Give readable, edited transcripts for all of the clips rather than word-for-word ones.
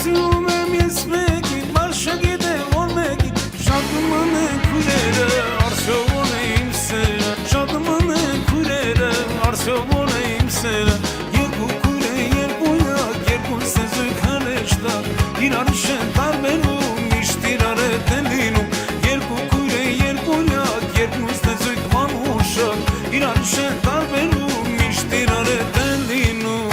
Ասում եմ ես մեկին, մաշը գիտե որ մեկին Շատման են քույրերը, արդյոք է իմ սերը Շատման են քույրերը, արդյոք է իմ սերը Երկու քույր է երկույնակ, երկու սեզույք հրեշտակ Իրար շեն տարբերում, միշտ իրար հետ են լինում Երկու քույր է երկույնակ, երկու սեզույք մանուշակ Իրար շեն տարբերում, միշտ իրար հետ են լինում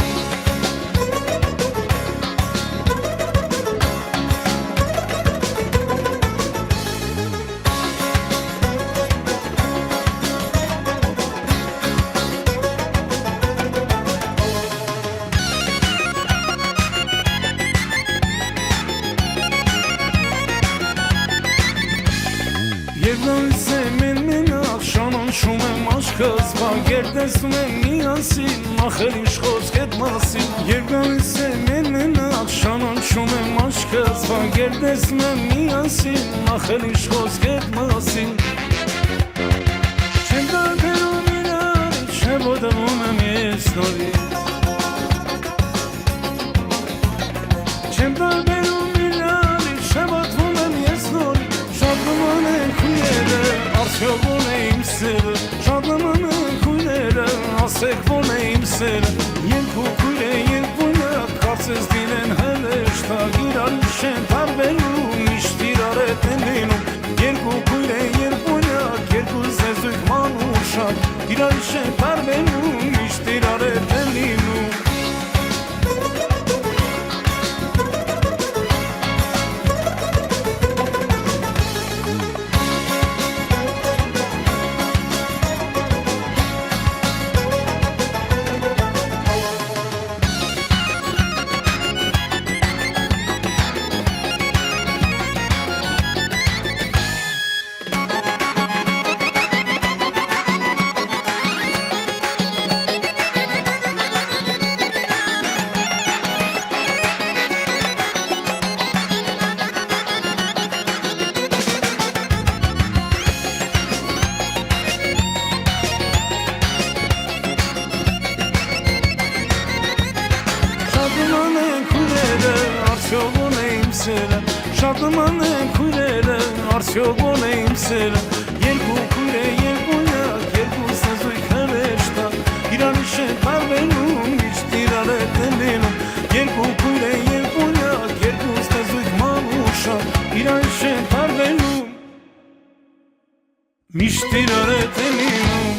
Եվ նորից եմ են մենակ, շանանչում եմ աշկաս Բագեր տեսնում եմ միասին, մախել իշխոց կետ մասին Եվ նորից եմ են մենակ, շանանչում եմ աշկաս Բագեր տեսնում եմ միասին, մախել իշխոց կետ մասին Չեմ տարբերում իրարից, շևոտվում եմ ես նորից Չեմ տարբերում իրարից, շևոտվում եմ ես նորից Շատման են քույրերը, արդյոք ո՞ն է իմ սերը Շատման են քույրերը, ասեք ո՞ն է իմ սերը Երկու քույր է երկույնակ, կարծես դինեն հրեշտակ Իրար շեն տարբերում, միշտ իրար հետ են լինում Երկու քույր է երկույնակ, երկու սեզույք մանուշակ Իրար շեն տարբերում, միշտ իրար հետ են լինում Շատման են քույրերը, արդյոք ո՞ն է իմ սերը Շատման են քույրերը, արդյոք ո՞ն է իմ սերը Երկու քույր է երկույնակ, երկու սեզույք հրեշտակ Իրար շեն տարբերում, միշտ իրար հետ են լինում Երկու քույր է երկույնակ, երկու սեզույք մանուշակ Իրար շեն տարբերում, միշտ իրար հետ են լինում